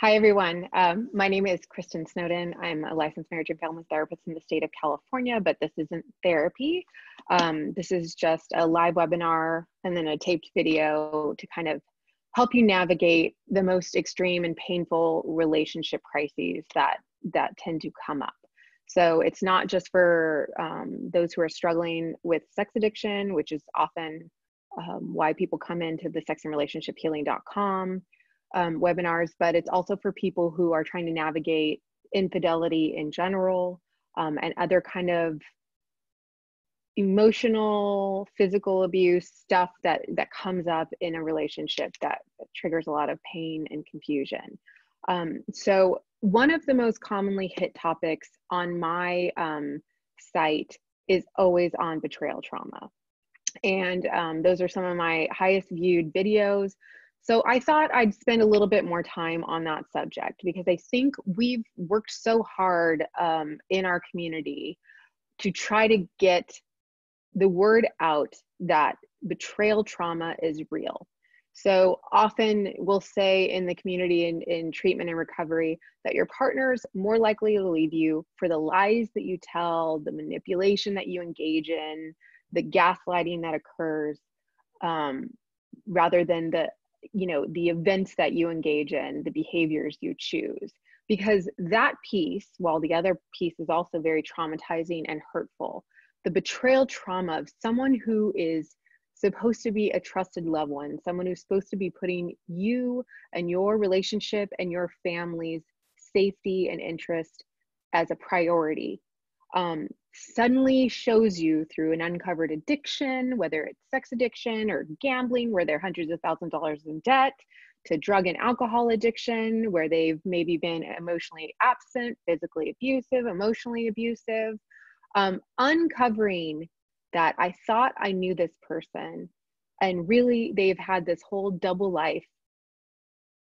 Hi, everyone. My name is Kristin Snowden. I'm a licensed marriage and family therapist in the state of California, but this isn't therapy. This is just a live webinar and then a taped video to kind of help you navigate the most extreme and painful relationship crises that tend to come up. So it's not just for those who are struggling with sex addiction, which is often why people come into the sexandrelationshiphealing.com webinars, but it's also for people who are trying to navigate infidelity in general, and other kind of emotional, physical abuse stuff that comes up in a relationship that triggers a lot of pain and confusion. So one of the most commonly hit topics on my site is always on betrayal trauma. And those are some of my highest viewed videos. So I thought I'd spend a little bit more time on that subject because I think we've worked so hard in our community to try to get the word out that betrayal trauma is real. So often we'll say in the community in treatment and recovery that your partner's more likely to leave you for the lies that you tell, the manipulation that you engage in, the gaslighting that occurs, rather than the events that you engage in, the behaviors you choose. Because that piece, while the other piece is also very traumatizing and hurtful, the betrayal trauma of someone who is supposed to be a trusted loved one, someone who's supposed to be putting you and your relationship and your family's safety and interest as a priority, suddenly shows you through an uncovered addiction, whether it's sex addiction or gambling, where they're hundreds of thousands of dollars in debt, to drug and alcohol addiction, where they've maybe been emotionally absent, physically abusive, emotionally abusive, uncovering that I thought I knew this person, and really they've had this whole double life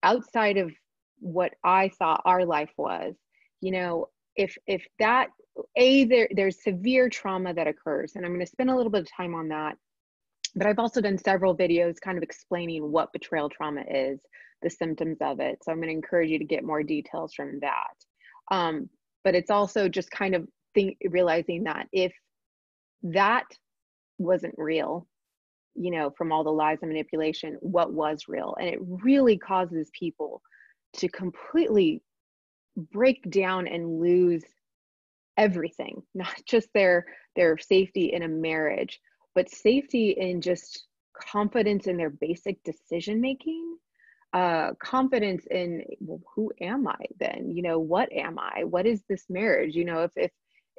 outside of what I thought our life was. If that, there's severe trauma that occurs, and I'm going to spend a little bit of time on that, but I've also done several videos kind of explaining what betrayal trauma is, the symptoms of it. So I'm going to encourage you to get more details from that. But it's also just kind of realizing that if that wasn't real, from all the lies and manipulation, what was real? And it really causes people to completely break down and lose everything, not just their safety in a marriage, but safety in just confidence in their basic decision making, confidence in, well, who am I then? What am I? What is this marriage?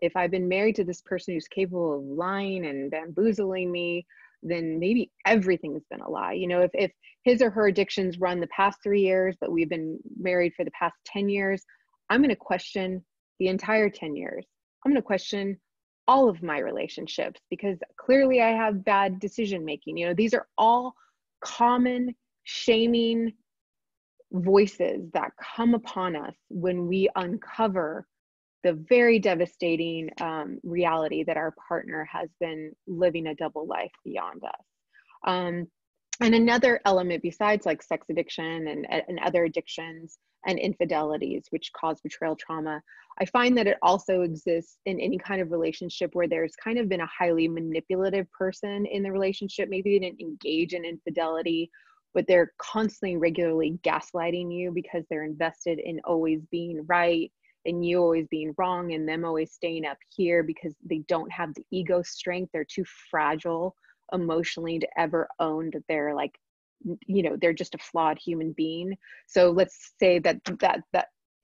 If I've been married to this person who's capable of lying and bamboozling me, then maybe everything's been a lie. If his or her addictions run the past 3 years, but we've been married for the past 10 years, I'm going to question the entire 10 years. I'm going to question all of my relationships because clearly I have bad decision making. These are all common shaming voices that come upon us when we uncover the very devastating reality that our partner has been living a double life beyond us. And another element besides like sex addiction and other addictions and infidelities, which cause betrayal trauma, I find that it also exists in any kind of relationship where there's kind of been a highly manipulative person in the relationship. Maybe they didn't engage in infidelity, but they're constantly, regularly gaslighting you because they're invested in always being right and you always being wrong and them always staying up here because they don't have the ego strength. They're too fragile emotionally to ever own that they're they're just a flawed human being. So let's say that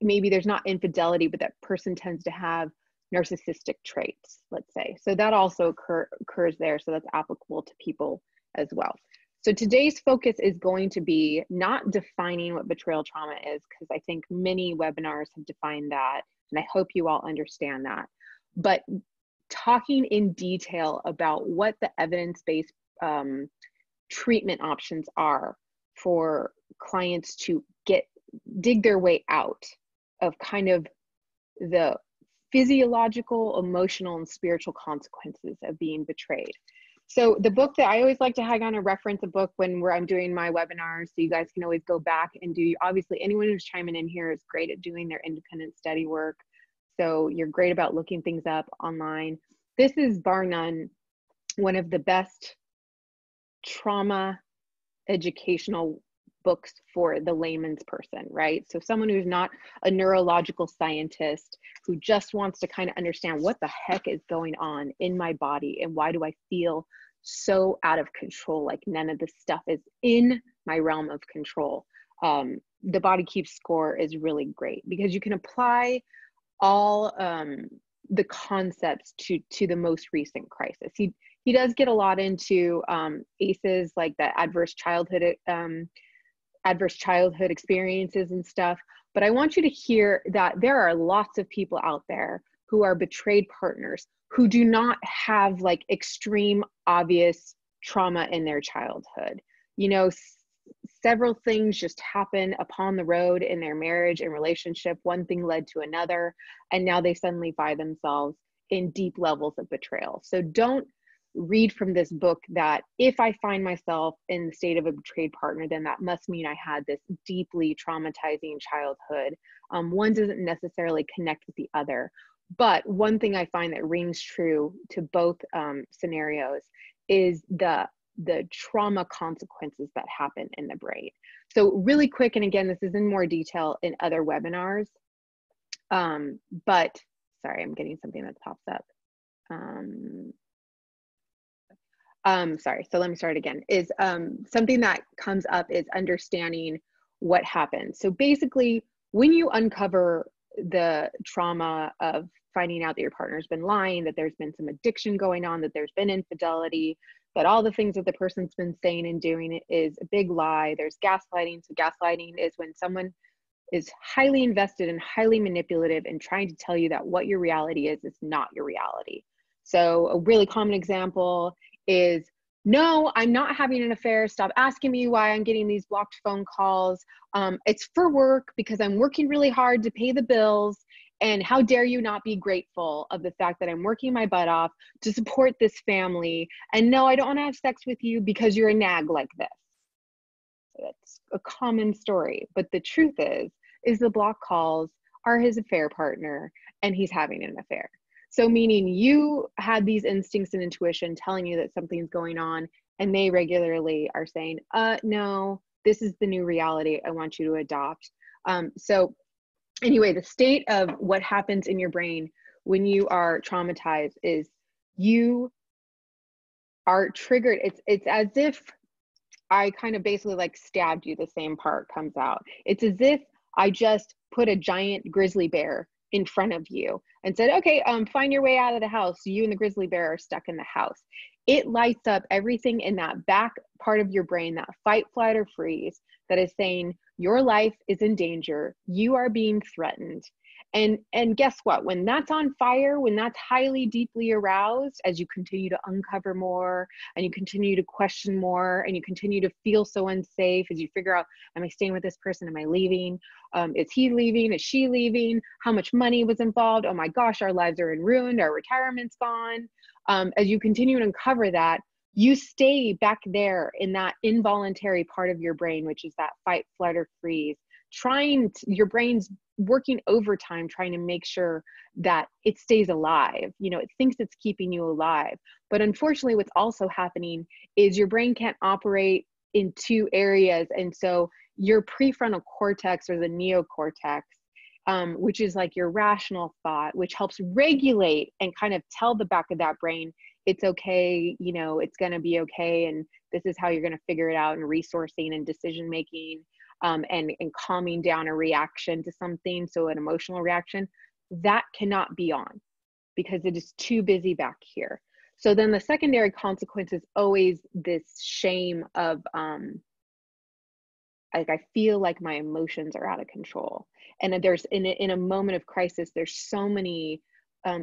maybe there's not infidelity, but that person tends to have narcissistic traits, let's say. So that also occurs there. So that's applicable to people as well. So today's focus is going to be not defining what betrayal trauma is, because I think many webinars have defined that, and I hope you all understand that, but talking in detail about what the evidence-based treatment options are for clients to dig their way out of kind of the physiological, emotional, and spiritual consequences of being betrayed. So the book that I always like to hang on a reference a book when I'm doing my webinars, so you guys can always go back and do, obviously anyone who's chiming in here is great at doing their independent study work. So you're great about looking things up online. This is bar none one of the best trauma educational books for the layman's person, right? So someone who's not a neurological scientist, who just wants to kind of understand what the heck is going on in my body and why do I feel so out of control, like none of this stuff is in my realm of control. The Body Keeps Score is really great because you can apply all the concepts to the most recent crisis. He does get a lot into ACEs, like the adverse childhood experiences and stuff. But I want you to hear that there are lots of people out there who are betrayed partners who do not have like extreme obvious trauma in their childhood. You know, several things just happen upon the road in their marriage and relationship. One thing led to another, and now they suddenly find themselves in deep levels of betrayal. So don't read from this book that if I find myself in the state of a betrayed partner, then that must mean I had this deeply traumatizing childhood. One doesn't necessarily connect with the other. But one thing I find that rings true to both scenarios is the trauma consequences that happen in the brain. So really quick, and again, this is in more detail in other webinars, but sorry, I'm getting something that pops up. Sorry, so let me start again, is something that comes up is understanding what happened. So basically, when you uncover the trauma of finding out that your partner's been lying, that there's been some addiction going on, that there's been infidelity, that all the things that the person's been saying and doing is a big lie. There's gaslighting. So gaslighting is when someone is highly invested and highly manipulative and trying to tell you that what your reality is not your reality. So a really common example is, no, I'm not having an affair. Stop asking me why I'm getting these blocked phone calls. It's for work because I'm working really hard to pay the bills. And how dare you not be grateful of the fact that I'm working my butt off to support this family. And no, I don't want to have sex with you because you're a nag like this. It's a common story. But the truth is the block calls are his affair partner and he's having an affair. So meaning you had these instincts and intuition telling you that something's going on, and they regularly are saying, no, this is the new reality I want you to adopt. So anyway, the state of what happens in your brain when you are traumatized is you are triggered. It's as if I kind of basically like stabbed you, the same part comes out. It's as if I just put a giant grizzly bear in front of you and said, okay, find your way out of the house. You and the grizzly bear are stuck in the house. It lights up everything in that back part of your brain, that fight, flight, or freeze, that is saying your life is in danger. You are being threatened. And guess what? When that's on fire, when that's highly, deeply aroused, as you continue to uncover more and you continue to question more and you continue to feel so unsafe as you figure out, am I staying with this person? Am I leaving? Is he leaving? Is she leaving? How much money was involved? Oh my gosh, our lives are in ruin. Our retirement's gone. As you continue to uncover that, you stay back there in that involuntary part of your brain, which is that fight, flight, or freeze, your brain's working overtime trying to make sure that it stays alive. You know, it thinks it's keeping you alive. But unfortunately, what's also happening is your brain can't operate in two areas. And so your prefrontal cortex, or the neocortex, which is like your rational thought, which helps regulate and kind of tell the back of that brain, it's okay, you know, it's going to be okay. And this is how you're going to figure it out, and resourcing and decision making. And calming down a reaction to something, so an emotional reaction, that cannot be on because it is too busy back here. So then the secondary consequence is always this shame of, like, I feel like my emotions are out of control. And there's, in a moment of crisis, there's so many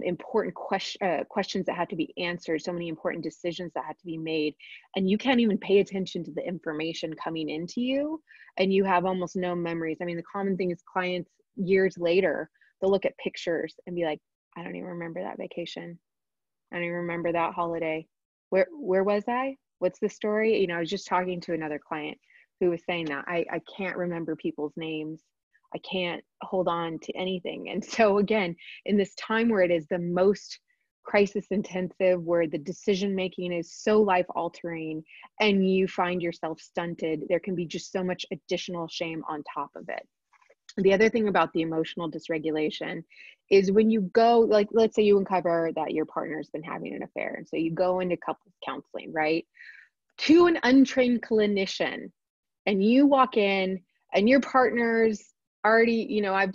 important questions that had to be answered, so many important decisions that had to be made, and you can't even pay attention to the information coming into you, and you have almost no memories. I mean, the common thing is clients years later, they'll look at pictures and be like, I don't even remember that vacation. I don't even remember that holiday. where was I? What's the story? You know, I was just talking to another client who was saying that I can't remember people's names. I can't hold on to anything. And so again, in this time where it is the most crisis intensive, where the decision making is so life altering and you find yourself stunted, there can be just so much additional shame on top of it. The other thing about the emotional dysregulation is when you go, like, let's say you uncover that your partner's been having an affair. And so you go into couples counseling, right? To an untrained clinician, and you walk in and your partner's already, you know, I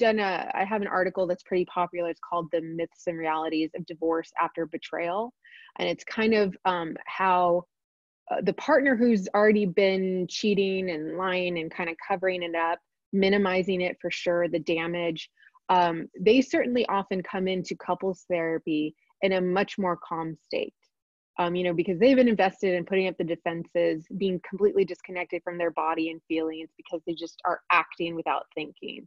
have an article that's pretty popular. It's called The Myths and Realities of Divorce After Betrayal. And it's kind of how the partner who's already been cheating and lying and kind of covering it up, minimizing it for sure, the damage, they certainly often come into couples therapy in a much more calm state. You know, because they've been invested in putting up the defenses, being completely disconnected from their body and feelings because they just are acting without thinking.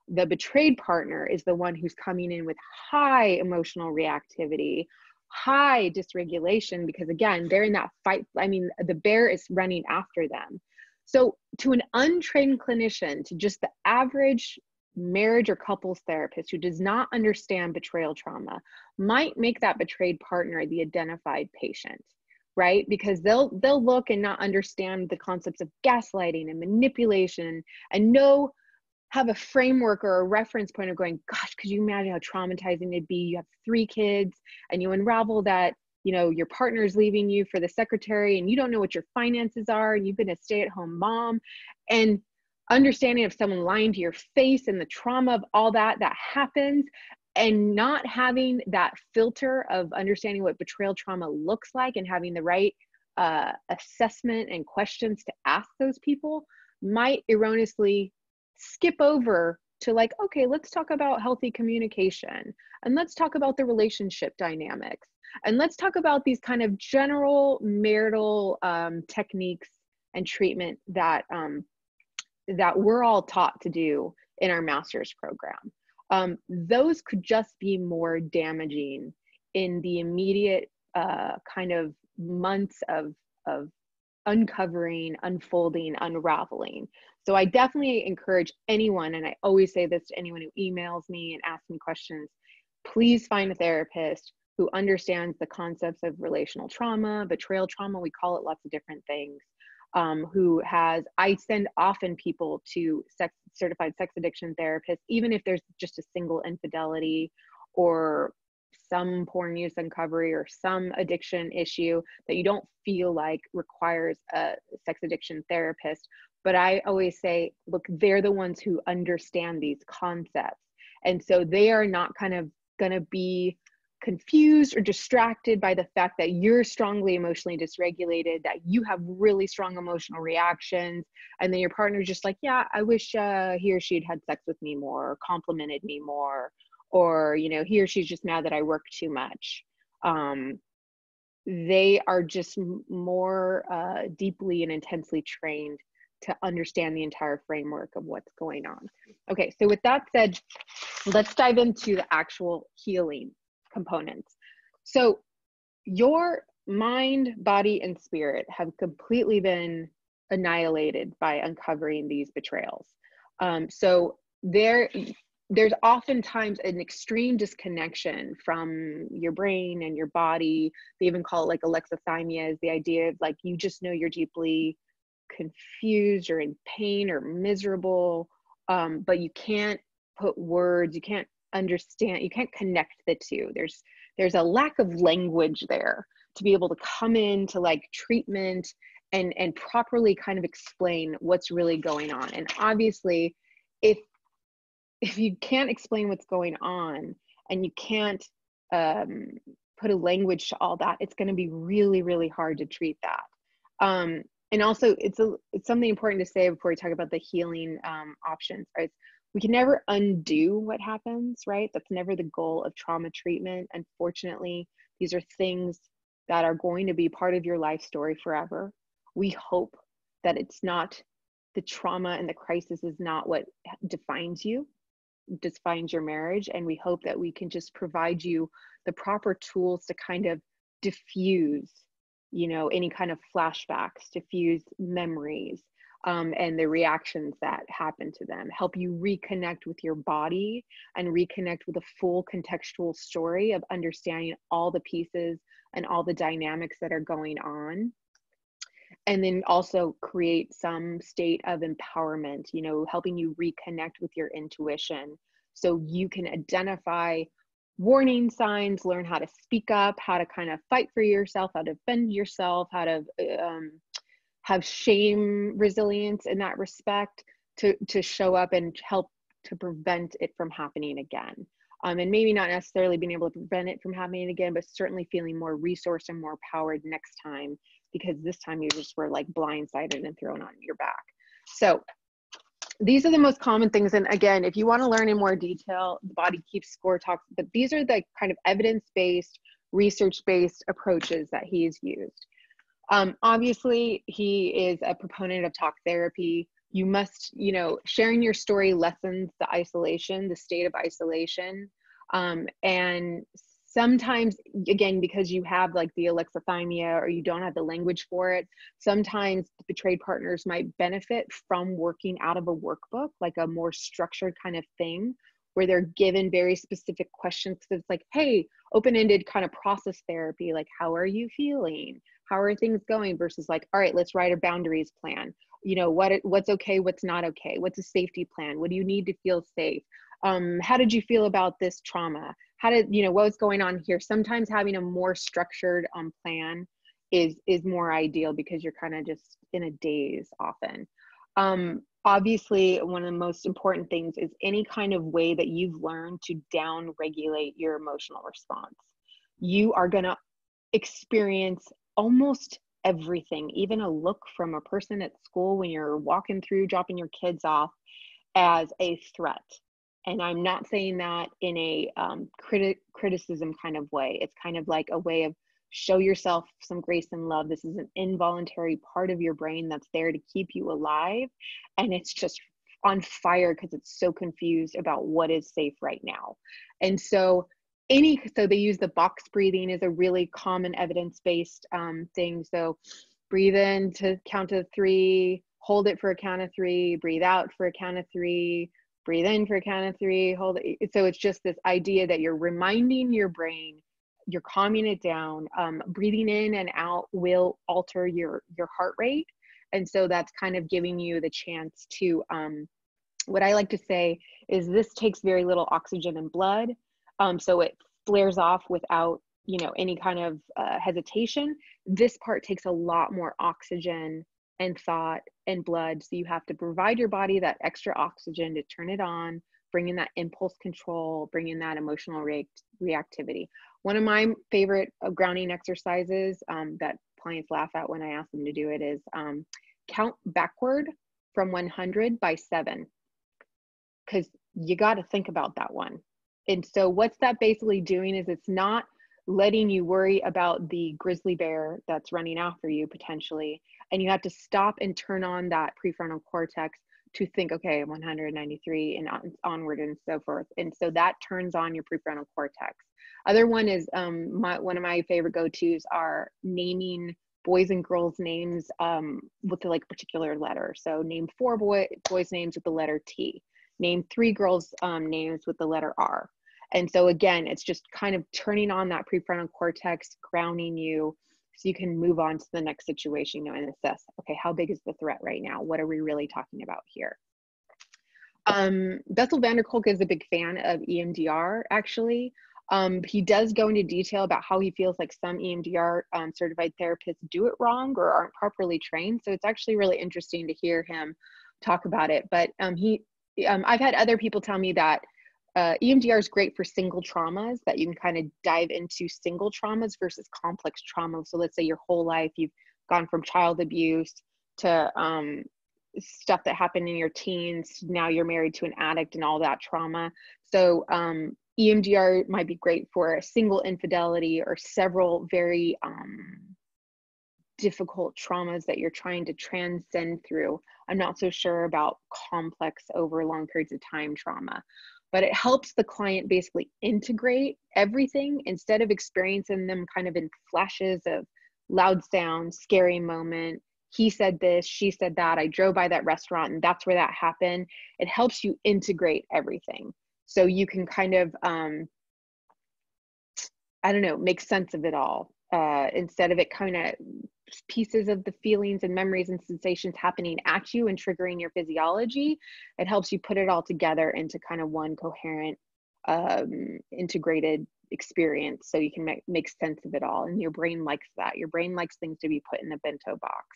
The betrayed partner is the one who's coming in with high emotional reactivity, high dysregulation, because again, they're in that fight. I mean, the bear is running after them. So to an untrained clinician, to just the average marriage or couples therapist who does not understand betrayal trauma, might make that betrayed partner the identified patient, right? Because they'll look and not understand the concepts of gaslighting and manipulation, and have a framework or a reference point of going, gosh, could you imagine how traumatizing it'd be? You have 3 kids and you unravel that, you know, your partner's leaving you for the secretary and you don't know what your finances are and you've been a stay-at-home mom, and understanding of someone lying to your face and the trauma of all that happens, and not having that filter of understanding what betrayal trauma looks like and having the right assessment and questions to ask those people, might erroneously skip over to like, okay, let's talk about healthy communication, and let's talk about the relationship dynamics, and let's talk about these kind of general marital techniques and treatment that we're all taught to do in our master's program. Those could just be more damaging in the immediate kind of months of uncovering, unfolding, unraveling. So I definitely encourage anyone, and I always say this to anyone who emails me and asks me questions, please find a therapist who understands the concepts of relational trauma, betrayal trauma, we call it lots of different things. I send often people to certified sex addiction therapists, even if there's just a single infidelity or some porn use uncovery or some addiction issue that you don't feel like requires a sex addiction therapist. But I always say, look, they're the ones who understand these concepts. And so they are not kind of going to be confused or distracted by the fact that you're strongly emotionally dysregulated, that you have really strong emotional reactions, and then your partner's just like, yeah, I wish he or she'd had sex with me more, or complimented me more, or, you know, he or she's just mad that I work too much. They are just more deeply and intensely trained to understand the entire framework of what's going on. Okay, so with that said, let's dive into the actual healing components. So your mind, body, and spirit have completely been annihilated by uncovering these betrayals. So there's oftentimes an extreme disconnection from your brain and your body. They even call it like alexithymia, is the idea of like, you just know you're deeply confused or in pain or miserable, but you can't put words, you can't understand, you can't connect the two. There's a lack of language there to be able to come into like treatment and properly kind of explain what's really going on. And obviously, if you can't explain what's going on and you can't put a language to all that, it's going to be really, really hard to treat that. And also, it's something important to say before we talk about the healing options. Right? We can never undo what happens, right? That's never the goal of trauma treatment. Unfortunately, these are things that are going to be part of your life story forever. We hope that it's not, the trauma and the crisis is not what defines you, defines your marriage. And we hope that we can just provide you the proper tools to kind of diffuse any kind of flashbacks, diffuse memories, and the reactions that happen to them, help you reconnect with your body and reconnect with a full contextual story of understanding all the pieces and all the dynamics that are going on. And then also create some state of empowerment, helping you reconnect with your intuition so you can identify warning signs, learn how to speak up, how to kind of fight for yourself, how to defend yourself, how to have shame resilience in that respect, to show up and help to prevent it from happening again. And maybe not necessarily being able to prevent it from happening again, but certainly feeling more resourced and more powered next time, because this time you just were like blindsided and thrown on your back. So these are the most common things. And again, if you want to learn in more detail, The Body Keeps Score talks, but these are the kind of evidence-based, research-based approaches that he's used. Obviously, he is a proponent of talk therapy. You must, sharing your story lessens the isolation, the state of isolation. And sometimes, again, because you have like the alexithymia or you don't have the language for it, sometimes betrayed partners might benefit from working out of a workbook, like a more structured kind of thing, where they're given very specific questions. Because it's like, hey, open-ended kind of process therapy, like, how are you feeling? How are things going? Versus like, all right, let's write a boundaries plan. What's okay, what's not okay? What's a safety plan? What do you need to feel safe? How did you feel about this trauma? What was going on here? Sometimes having a more structured plan is more ideal, because you're kind of just in a daze often. Obviously, one of the most important things is any kind of way that you've learned to down regulate your emotional response. You are going to experience almost everything, even a look from a person at school when you're walking through, dropping your kids off, as a threat. And I'm not saying that in a criticism kind of way. It's kind of like a way of show yourself some grace and love. This is an involuntary part of your brain that's there to keep you alive. And it's just on fire because it's so confused about what is safe right now. And so they use the box breathing as a really common evidence-based thing. So breathe in to count to 3, hold it for a count of 3, breathe out for a count of 3, breathe in for a count of 3, hold it. So it's just this idea that you're reminding your brain, you're calming it down. Breathing in and out will alter your heart rate. And so that's kind of giving you the chance to, what I like to say is this takes very little oxygen and blood. So it flares off without, any kind of hesitation. This part takes a lot more oxygen and thought and blood. So you have to provide your body that extra oxygen to turn it on, bring in that impulse control, bring in that emotional reactivity. One of my favorite grounding exercises that clients laugh at when I ask them to do it is count backward from 100 by 7. Because you got to think about that one. And so what's that basically doing is it's not letting you worry about the grizzly bear that's running after you potentially. And you have to stop and turn on that prefrontal cortex to think, okay, 193 and onward and so forth. And so that turns on your prefrontal cortex. Other one is one of my favorite go-tos are naming boys and girls names with the particular letter. So name 4 boys names with the letter T. Name 3 girls names with the letter R. And so again, it's just kind of turning on that prefrontal cortex, grounding you so you can move on to the next situation and assess, okay, how big is the threat right now? What are we really talking about here? Bessel van der Kolk is a big fan of EMDR, actually. He does go into detail about how he feels like some EMDR certified therapists do it wrong or aren't properly trained. So it's actually really interesting to hear him talk about it. But I've had other people tell me that EMDR is great for single traumas, that you can kind of dive into single traumas versus complex trauma. So let's say your whole life you've gone from child abuse to stuff that happened in your teens. Now you're married to an addict and all that trauma. So EMDR might be great for a single infidelity or several very difficult traumas that you're trying to transcend through. I'm not so sure about complex over long periods of time trauma, but it helps the client basically integrate everything instead of experiencing them kind of in flashes of loud sound, scary moment, he said this, she said that, I drove by that restaurant and that's where that happened. It helps you integrate everything. So you can kind of, I don't know, make sense of it all, instead of it kind of pieces of the feelings and memories and sensations happening at you and triggering your physiology. It helps you put it all together into kind of one coherent, integrated experience, so you can make sense of it all. And your brain likes that. Your brain likes things to be put in a bento box.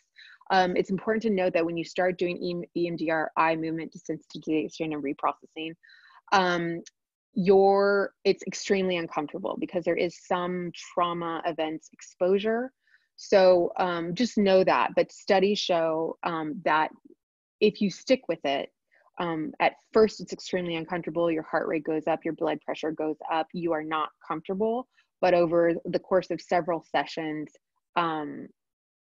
It's important to note that when you start doing EMDR, eye movement desensitization and reprocessing, it's extremely uncomfortable because there is some trauma events exposure. So just know that. But studies show that if you stick with it, at first it's extremely uncomfortable. Your heart rate goes up, your blood pressure goes up, you are not comfortable. But over the course of several sessions,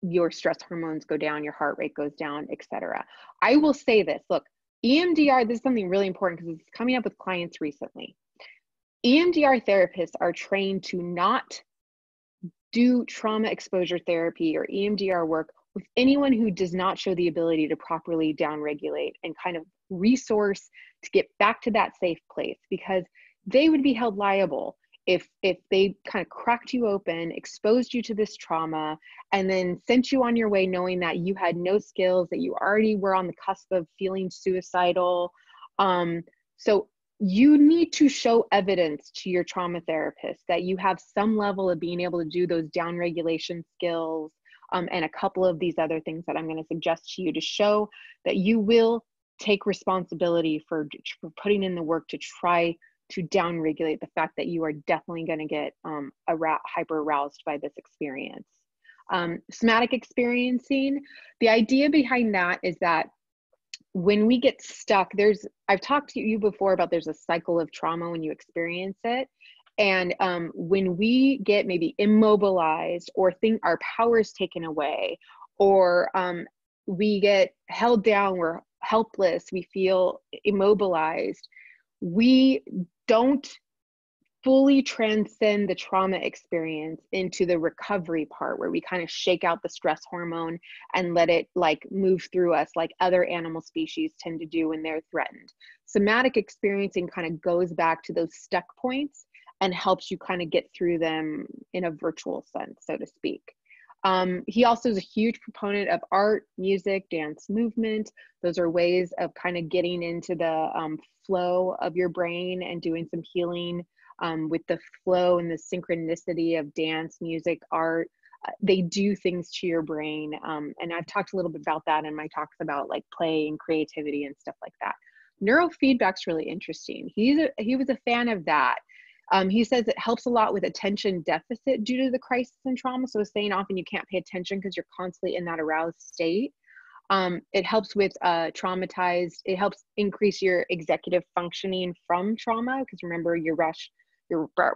your stress hormones go down, your heart rate goes down, etc. I will say this, look, EMDR, this is something really important because it's coming up with clients recently. EMDR therapists are trained to not do trauma exposure therapy or EMDR work with anyone who does not show the ability to properly downregulate and kind of resource to get back to that safe place, because they would be held liable if they kind of cracked you open, exposed you to this trauma, and then sent you on your way knowing that you had no skills, that you already were on the cusp of feeling suicidal. So you need to show evidence to your trauma therapist that you have some level of being able to do those downregulation skills, and a couple of these other things that I'm going to suggest to you to show that you will take responsibility for putting in the work to try to downregulate the fact that you are definitely going to get hyper aroused by this experience. Somatic experiencing, the idea behind that is that when we get stuck, I've talked to you before about there's a cycle of trauma when you experience it. And when we get maybe immobilized or think our power is taken away, or we get held down, we're helpless, we feel immobilized, we don't fully transcend the trauma experience into the recovery part where we kind of shake out the stress hormone and let it like move through us like other animal species tend to do when they're threatened. Somatic experiencing kind of goes back to those stuck points and helps you kind of get through them in a virtual sense, so to speak. He also is a huge proponent of art, music, dance, movement. Those are ways of kind of getting into the flow of your brain and doing some healing with the flow and the synchronicity of dance, music, art. They do things to your brain. And I've talked a little bit about that in my talks about like play and creativity and stuff like that. Neurofeedback's really interesting. He was a fan of that. He says it helps a lot with attention deficit due to the crisis and trauma. So saying often you can't pay attention because you're constantly in that aroused state. It helps with traumatized, it helps increase your executive functioning from trauma, because remember your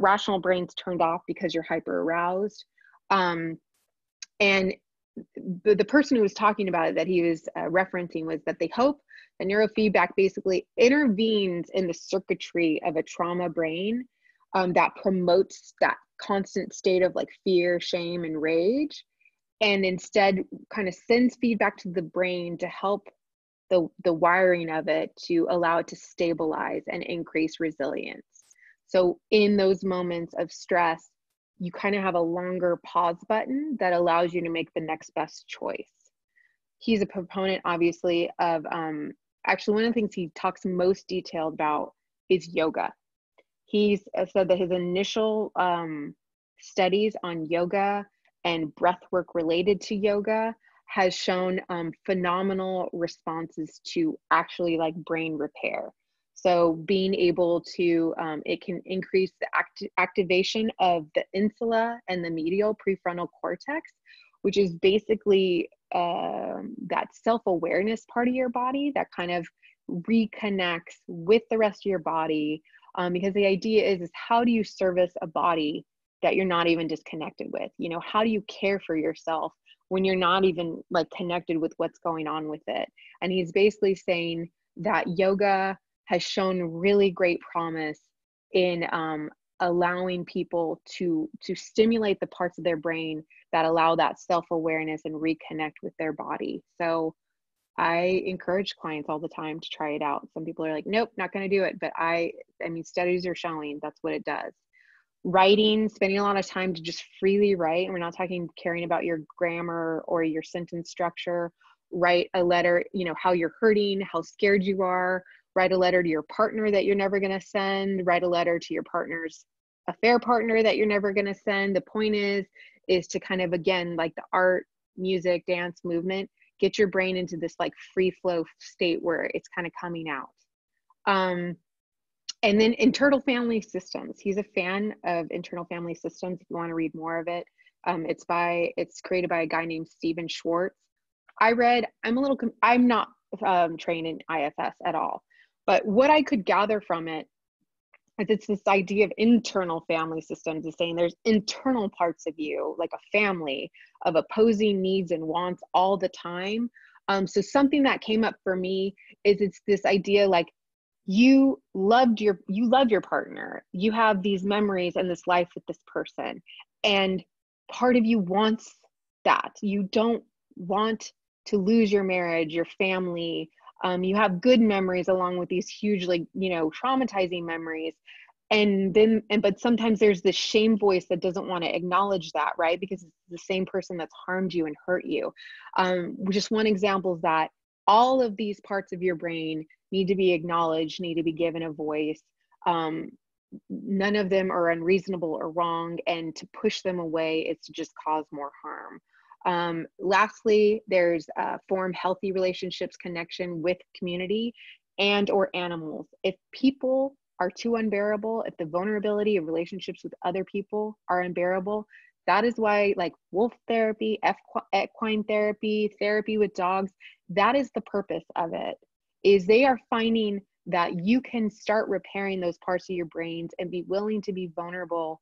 rational brain's turned off because you're hyper aroused. And the person who was talking about it that he was referencing was that they hope that neurofeedback basically intervenes in the circuitry of a trauma brain that promotes that constant state of like fear, shame, and rage, and instead kind of sends feedback to the brain to help the wiring of it to allow it to stabilize and increase resilience. So in those moments of stress, you kind of have a longer pause button that allows you to make the next best choice. He's a proponent, obviously, of actually one of the things he talks most detailed about is yoga. He's said that his initial studies on yoga and breath work related to yoga has shown phenomenal responses to actually like brain repair. So being able to, it can increase the activation of the insula and the medial prefrontal cortex, which is basically that self-awareness part of your body that kind of reconnects with the rest of your body. Because the idea is how do you service a body that you're not even disconnected with? You know, how do you care for yourself when you're not even like connected with what's going on with it? And he's basically saying that yoga has shown really great promise in allowing people to stimulate the parts of their brain that allow that self-awareness and reconnect with their body. So I encourage clients all the time to try it out. Some people are like, nope, not going to do it. But I mean, studies are showing that's what it does. Writing, spending a lot of time to just freely write. And we're not talking caring about your grammar or your sentence structure. Write a letter, you know, how you're hurting, how scared you are. Write a letter to your partner that you're never going to send. Write a letter to your partner's affair partner that you're never going to send. The point is to kind of, again, like the art, music, dance, movement, get your brain into this like free flow state where it's kind of coming out. And then internal family systems. He's a fan of internal family systems. If you want to read more of it, it's created by a guy named Stephen Schwartz. I'm not trained in IFS at all, but what I could gather from it is it's this idea of internal family systems, is saying there's internal parts of you, like a family of opposing needs and wants all the time. So something that came up for me is it's this idea like you love your partner, you have these memories and this life with this person, and part of you wants that. You don't want to lose your marriage, your family. You have good memories along with these hugely, traumatizing memories. But sometimes there's this shame voice that doesn't want to acknowledge that, right? Because it's the same person that's harmed you and hurt you. Just one example is that all of these parts of your brain need to be acknowledged, need to be given a voice. None of them are unreasonable or wrong, and to push them away is to just cause more harm. Lastly, there's form healthy relationships, connection with community and or animals. If people are too unbearable, if the vulnerability of relationships with other people are unbearable, that is why like wolf therapy, equine therapy, therapy with dogs, that is the purpose of it, is they are finding that you can start repairing those parts of your brains and be willing to be vulnerable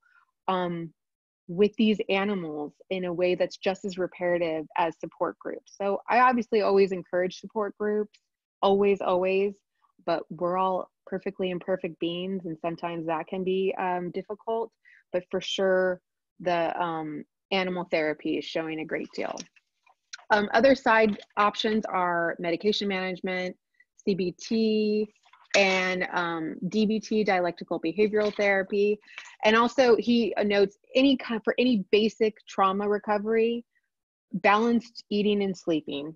with these animals in a way that's just as reparative as support groups. So I obviously always encourage support groups, always, but we're all perfectly imperfect beings, and sometimes that can be difficult, but for sure the animal therapy is showing a great deal. Other side options are medication management, CBT, and DBT, dialectical behavioral therapy. And also he notes for any basic trauma recovery, balanced eating and sleeping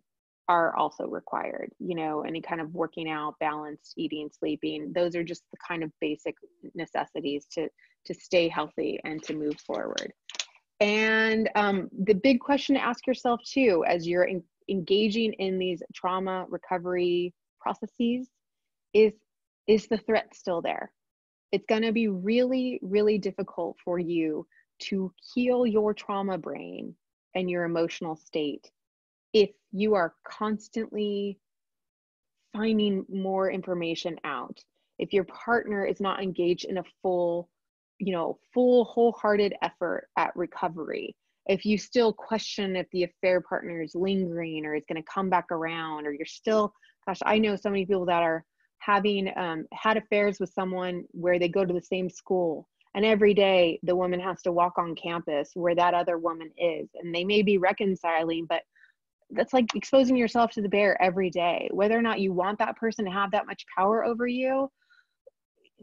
are also required. Any kind of working out, balanced eating, sleeping, those are just the kind of basic necessities to stay healthy and to move forward. And the big question to ask yourself too, as you're engaging in these trauma recovery processes, is the threat still there? It's going to be really, really difficult for you to heal your trauma brain and your emotional state if you are constantly finding more information out. If your partner is not engaged in a full wholehearted effort at recovery, if you still question if the affair partner is lingering or is going to come back around, or you're still, gosh, I know so many people that are having had affairs with someone where they go to the same school, and every day the woman has to walk on campus where that other woman is, and they may be reconciling, but that's like exposing yourself to the bear every day. Whether or not you want that person to have that much power over you,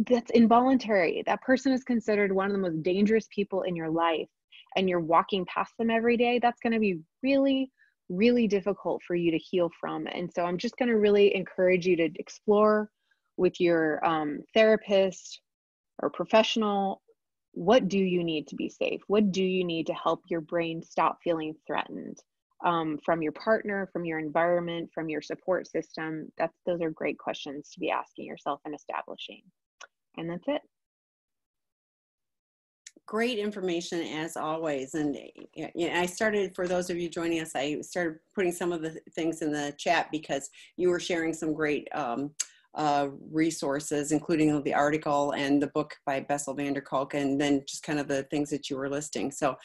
that's involuntary. That person is considered one of the most dangerous people in your life, and you're walking past them every day. That's going to be really, really difficult for you to heal from. And so I'm just going to really encourage you to explore with your therapist or professional, what do you need to be safe? What do you need to help your brain stop feeling threatened from your partner, from your environment, from your support system? Those are great questions to be asking yourself and establishing. And that's it. Great information as always. And I started, for those of you joining us, I started putting some of the things in the chat because you were sharing some great resources, including the article and the book by Bessel van der Kolk, and then just kind of the things that you were listing. So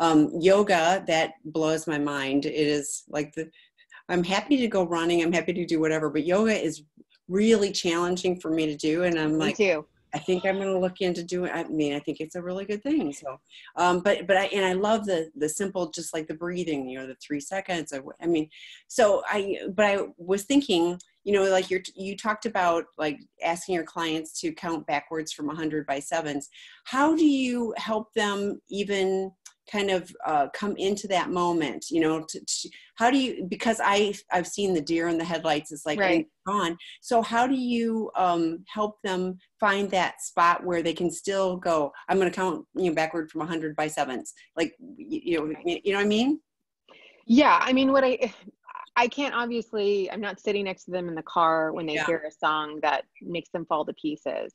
yoga, that blows my mind. It is like I'm happy to go running, I'm happy to do whatever, but yoga is really challenging for me to do. And I'm Me like, too. I think I'm going to look into doing, I mean, I think it's a really good thing. So, I love the simple, just like the breathing, you know, the 3 seconds. I mean, but I was thinking, you know, like you talked about like asking your clients to count backwards from 100 by sevens. How do you help them even kind of come into that moment, you know, how do you, because I've seen the deer in the headlights, it's like, Right. and gone. So how do you help them find that spot where they can still go, I'm going to count, you know, backward from 100 by sevens, like, Right. you know what I mean? Yeah. I mean, I can't, obviously, I'm not sitting next to them in the car when they Yeah. hear a song that makes them fall to pieces.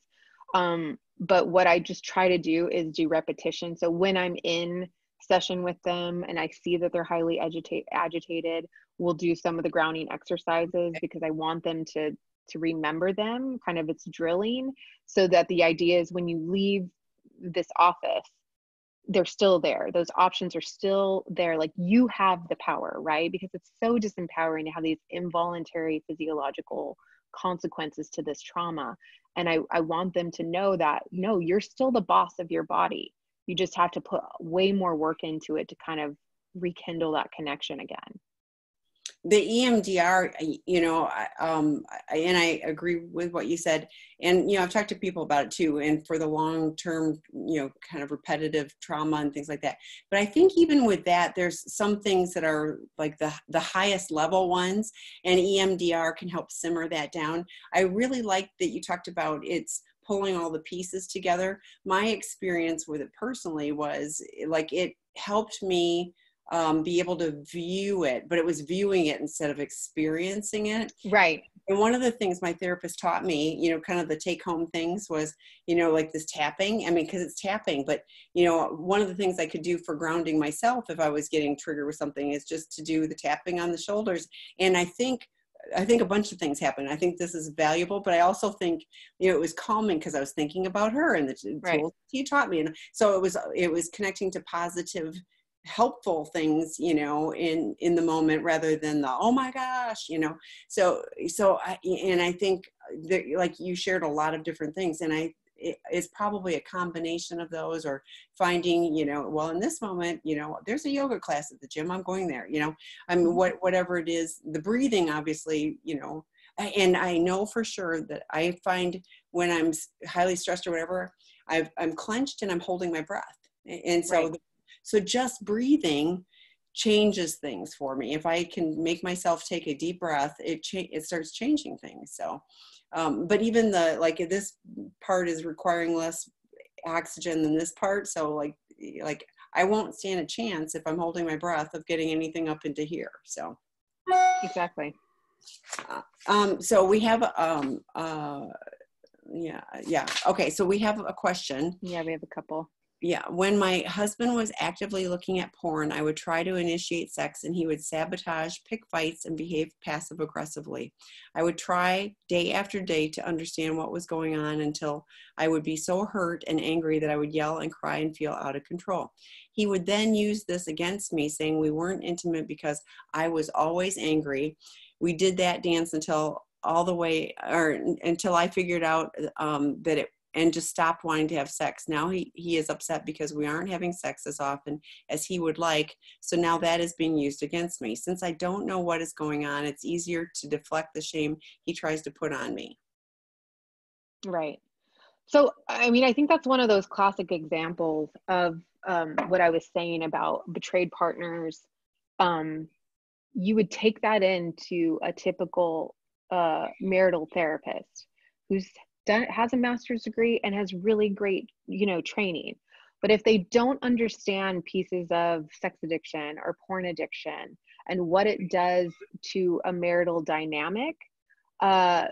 But what I just try to do is do repetition. So when I'm in session with them and I see that they're highly agitated, we'll do some of the grounding exercises because I want them to remember them, kind of, it's drilling, so that the idea is when you leave this office, they're still there. Those options are still there. Like, you have the power, right? Because it's so disempowering to have these involuntary physiological consequences to this trauma. And I want them to know that, no, you're still the boss of your body. You just have to put way more work into it to kind of rekindle that connection again. The EMDR, you know, and I agree with what you said. And, you know, I've talked to people about it too. And for the long-term, you know, kind of repetitive trauma and things like that. But I think even with that, there's some things that are like the highest level ones, and EMDR can help simmer that down. I really like that you talked about it's pulling all the pieces together. My experience with it personally was like, it helped me be able to view it, but it was viewing it instead of experiencing it. Right. And one of the things my therapist taught me, you know, kind of the take home things was, you know, like this tapping. I mean, because it's tapping, but, you know, one of the things I could do for grounding myself if I was getting triggered with something is just to do the tapping on the shoulders. And I think a bunch of things happened. I think this is valuable, but I also think, you know, it was calming because I was thinking about her and the Right. tools he taught me. And so it was connecting to positive, helpful things, you know, in the moment rather than the, oh my gosh, you know. I think that, like, you shared a lot of different things, and it's probably a combination of those, or finding, you know, well, in this moment, you know, there's a yoga class at the gym, I'm going there, you know. I mean, whatever it is, the breathing, obviously, you know. And I know for sure that I find when I'm highly stressed or whatever, I'm clenched and I'm holding my breath. And so Right. so just breathing changes things for me. If I can make myself take a deep breath, it starts changing things. So, but even this part is requiring less oxygen than this part. So like I won't stand a chance if I'm holding my breath of getting anything up into here. So, Exactly. so we have, yeah. Okay. So we have a question. Yeah, we have a couple. Yeah, when my husband was actively looking at porn, I would try to initiate sex and he would sabotage, pick fights, and behave passive aggressively. I would try day after day to understand what was going on until I would be so hurt and angry that I would yell and cry and feel out of control. He would then use this against me, saying we weren't intimate because I was always angry. We did that dance until until I figured out that it and just stopped wanting to have sex. Now he is upset because we aren't having sex as often as he would like. So now that is being used against me. Since I don't know what is going on, it's easier to deflect the shame he tries to put on me. Right. So, I mean, I think that's one of those classic examples of what I was saying about betrayed partners. Um, you would take that into a typical marital therapist who's has a master's degree and has really great, you know, training. But if they don't understand pieces of sex addiction or porn addiction and what it does to a marital dynamic, uh,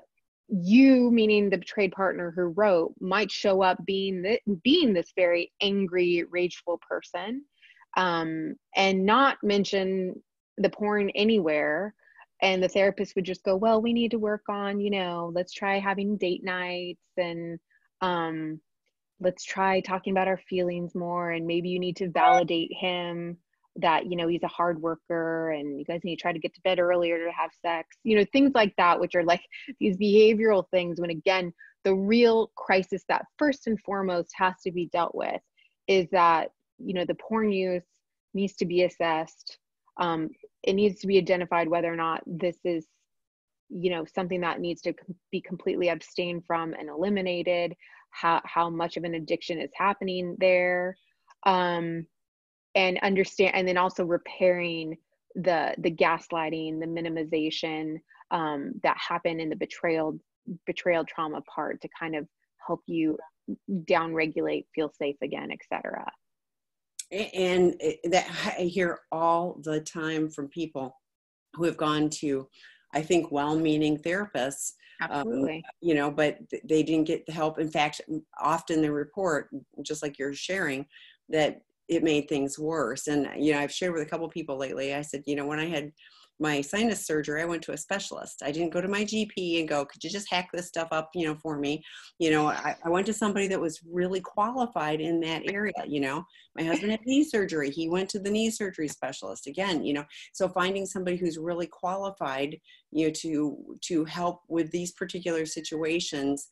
you, meaning the betrayed partner who wrote, might show up being this very angry, rageful person, and not mention the porn anywhere. And the therapist would just go, well, we need to work on, you know, let's try having date nights, and let's try talking about our feelings more, and maybe you need to validate him that, you know, he's a hard worker, and you guys need to try to get to bed earlier to have sex, you know, things like that, which are like these behavioral things, when again, the real crisis that first and foremost has to be dealt with is that, you know, the porn use needs to be assessed. It needs to be identified whether or not this is, you know, something that needs to be completely abstained from and eliminated, how much of an addiction is happening there, and understand, and then also repairing the gaslighting, the minimization that happened in the betrayal trauma part, to kind of help you down regulate, feel safe again, etc. And that I hear all the time from people who have gone to, I think, well-meaning therapists, Absolutely. you know, but they didn't get the help. In fact, often they report, just like you're sharing, that it made things worse. And, you know, I've shared with a couple of people lately, I said, you know, when I had my sinus surgery, I went to a specialist. I didn't go to my GP and go, could you just hack this stuff up, you know, for me? You know, I went to somebody that was really qualified in that area. You know, my husband had knee surgery. He went to the knee surgery specialist again, you know, so finding somebody who's really qualified, you know, to help with these particular situations,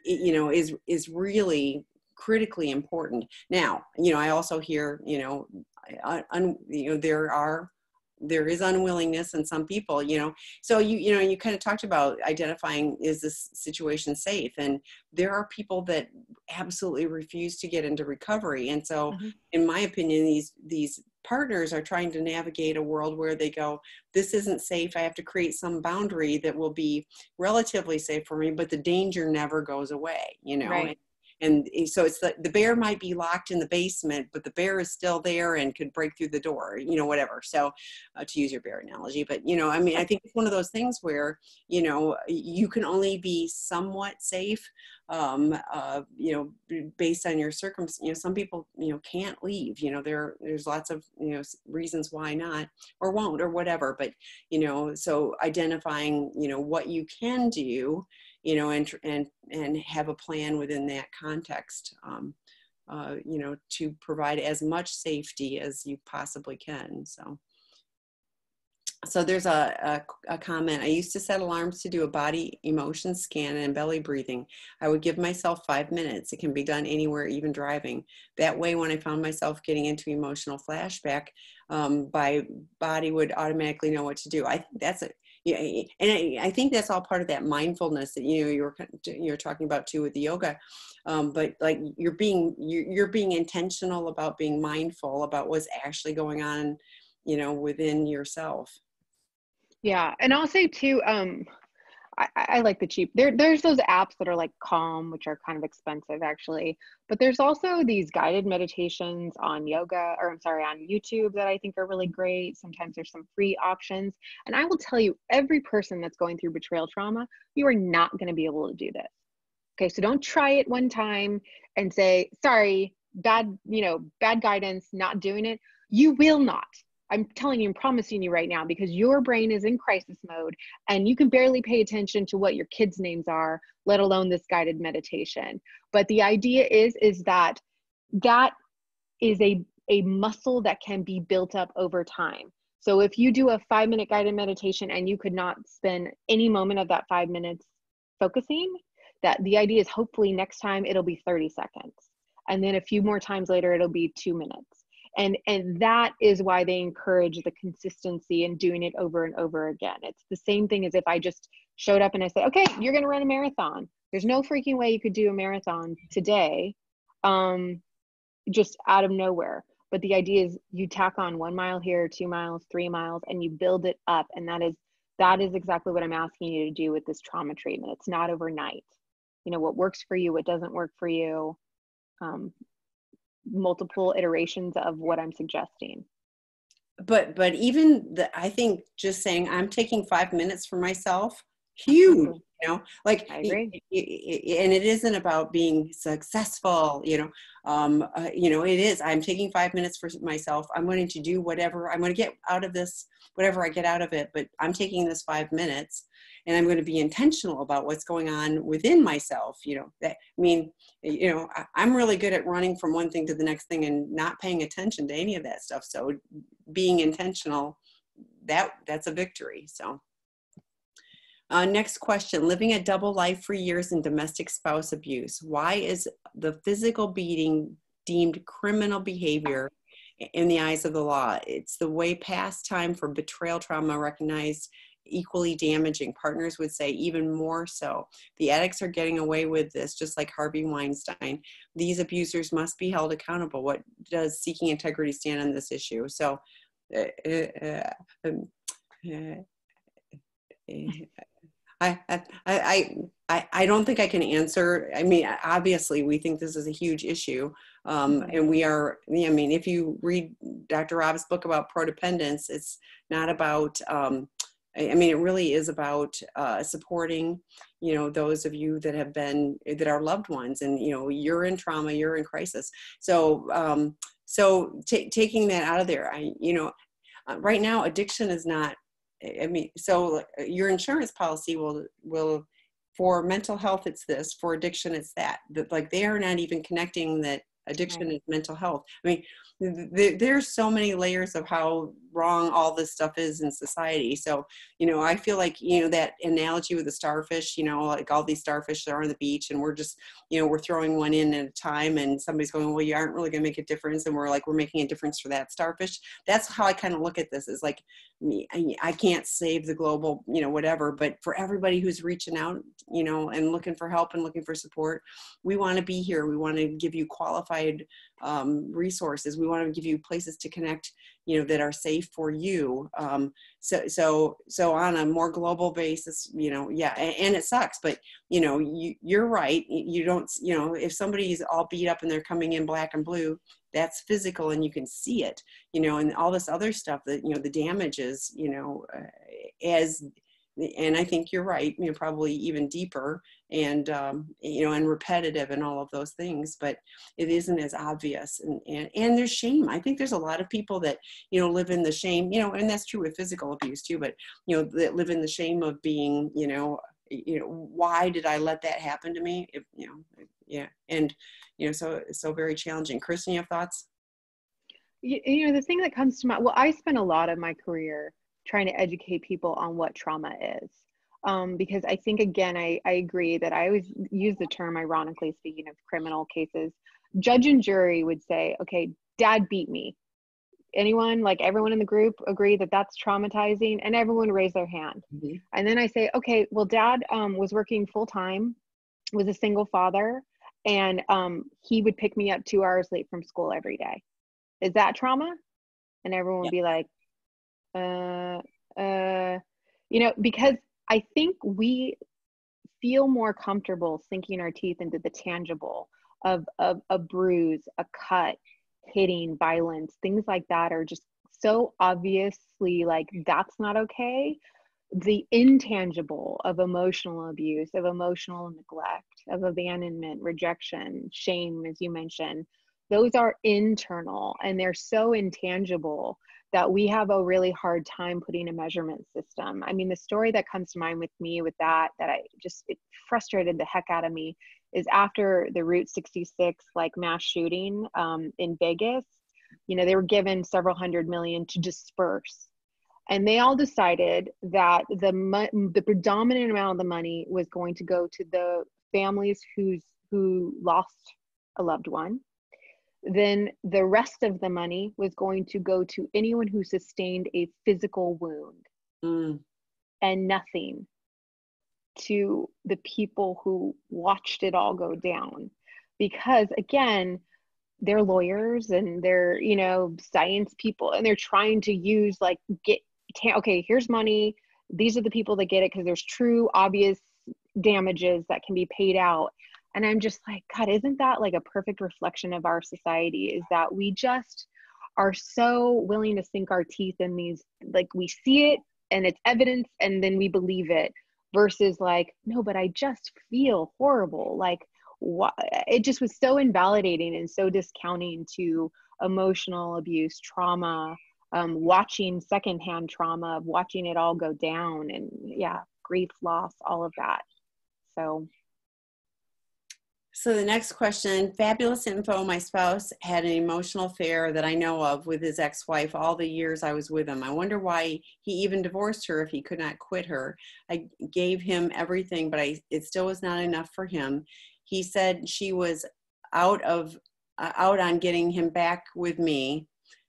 you know, is really critically important. Now, you know, I also hear, you know, you know, there is unwillingness in some people, you know, so you know, you kind of talked about identifying, is this situation safe? And there are people that absolutely refuse to get into recovery. And so in my opinion, these partners are trying to navigate a world where they go, this isn't safe. I have to create some boundary that will be relatively safe for me, but the danger never goes away, you know. Right. And so it's the bear might be locked in the basement, but the bear is still there and could break through the door, you know, whatever. So to use your bear analogy, but, you know, I mean, I think it's one of those things where, you know, you can only be somewhat safe, you know, based on your circumstances. You know, some people, you know, can't leave, you know, there's lots of, you know, reasons why not, or won't, or whatever. But, you know, so identifying, you know, what you can do, you know, and have a plan within that context, you know, to provide as much safety as you possibly can. So there's a comment. I used to set alarms to do a body emotion scan and belly breathing. I would give myself 5 minutes. It can be done anywhere, even driving. That way, when I found myself getting into emotional flashback, my body would automatically know what to do. I think that's yeah, and I think that's all part of that mindfulness that, you know, you're talking about too with the yoga, but like you're being intentional about being mindful about what's actually going on, you know, within yourself. Yeah, and I'll say too, I like the cheap. There's those apps that are like Calm, which are kind of expensive actually, but there's also these guided meditations on on YouTube that I think are really great. Sometimes there's some free options, and I will tell you, every person that's going through betrayal trauma, you are not going to be able to do this. Okay, so don't try it one time and say, sorry, bad guidance, not doing it. You will not. I'm telling you, I'm promising you right now, because your brain is in crisis mode and you can barely pay attention to what your kids' names are, let alone this guided meditation. But the idea is that is a muscle that can be built up over time. So if you do a 5-minute guided meditation and you could not spend any moment of that 5 minutes focusing, that the idea is hopefully next time it'll be 30 seconds. And then a few more times later, it'll be 2 minutes. And that is why they encourage the consistency and doing it over and over again. It's the same thing as if I just showed up and I said, okay, you're going to run a marathon. There's no freaking way you could do a marathon today, just out of nowhere. But the idea is you tack on 1 mile here, 2 miles, 3 miles, and you build it up. And that is exactly what I'm asking you to do with this trauma treatment. It's not overnight. You know, what works for you, what doesn't work for you. Multiple iterations of what I'm suggesting. But even I think just saying I'm taking 5 minutes for myself, huge, you know, like, I agree. And it isn't about being successful, you know, it is, I'm taking 5 minutes for myself. I'm going to do whatever I'm going to get out of this, whatever I get out of it, but I'm taking this 5 minutes and I'm going to be intentional about what's going on within myself. You know, that, I mean, you know, I'm really good at running from one thing to the next thing and not paying attention to any of that stuff. So being intentional, that's a victory. So Next question, living a double life for years in domestic spouse abuse. Why is the physical beating deemed criminal behavior in the eyes of the law? It's the way past time for betrayal trauma recognized equally damaging. Partners would say even more so. The addicts are getting away with this, just like Harvey Weinstein. These abusers must be held accountable. What does Seeking Integrity stand on this issue? So, I don't think I can answer. I mean, obviously, we think this is a huge issue. And we are, I mean, if you read Dr. Rob's book about prodependence, it's not about, I mean, it really is about supporting, you know, those of you that have been, that are loved ones, and, you know, you're in trauma, you're in crisis. So, taking that out of there, you know, right now, addiction is not, I mean, so your insurance policy will, for mental health, it's this, for addiction, it's that, like they are not even connecting that addiction is mental health. I mean, there's so many layers of how wrong all this stuff is in society. So, you know, I feel like, you know, that analogy with the starfish, you know, like all these starfish that are on the beach and we're just, you know, we're throwing one in at a time and somebody's going, well, you aren't really going to make a difference. And we're like, we're making a difference for that starfish. That's how I kind of look at this, is like, I can't save the global, you know, whatever, but for everybody who's reaching out, you know, and looking for help and looking for support, we want to be here. We want to give you qualified resources. We want to give you places to connect, you know, that are safe for you. So on a more global basis, you know, yeah, and it sucks, but you know, you're right. You don't, you know, if somebody's all beat up and they're coming in black and blue, that's physical and you can see it, you know, and all this other stuff that, you know, the damages, you know, and I think you're right, you know, probably even deeper and, you know, and repetitive and all of those things, but it isn't as obvious. And there's shame. I think there's a lot of people that, you know, live in the shame, you know, and that's true with physical abuse too, but, you know, that live in the shame of being, you know, why did I let that happen to me? If, you know, yeah. And, you know, so very challenging. Kristin, you have thoughts? You know, the thing that comes to mind, well, I spent a lot of my career trying to educate people on what trauma is. Because I think, again, I agree that I always use the term, ironically speaking of criminal cases, judge and jury would say, okay, dad beat me. Anyone, like everyone in the group agree that that's traumatizing, and everyone raise their hand. Mm-hmm. And then I say, okay, well, dad was working full time, was a single father, and he would pick me up 2 hours late from school every day. Is that trauma? And everyone would be like, you know, because I think we feel more comfortable sinking our teeth into the tangible of a bruise, a cut, hitting, violence, things like that are just so obviously like that's not okay. The intangible of emotional abuse, of emotional neglect, of abandonment, rejection, shame, as you mentioned, those are internal and they're so intangible that we have a really hard time putting a measurement system. I mean, the story that comes to mind with me with that it frustrated the heck out of me is after the Route 66 like mass shooting in Vegas, you know, they were given several $100 million to disperse. And they all decided that the predominant amount of the money was going to go to the families who lost a loved one. Then the rest of the money was going to go to anyone who sustained a physical wound, and nothing to the people who watched it all go down. Because again, they're lawyers and they're, you know, science people, and they're trying to use like, okay, here's money. These are the people that get it because there's true, obvious damages that can be paid out. And I'm just like, God, isn't that like a perfect reflection of our society? Is that we just are so willing to sink our teeth in these, like we see it and it's evidence and then we believe it, versus like, no, but I just feel horrible. Like, what? It just was so invalidating and so discounting to emotional abuse, trauma, watching secondhand trauma, watching it all go down, and yeah, grief, loss, all of that. So the next question, fabulous info. My spouse had an emotional affair that I know of with his ex-wife all the years I was with him. I wonder why he even divorced her if he could not quit her. I gave him everything, but it still was not enough for him. He said she was out on getting him back with me.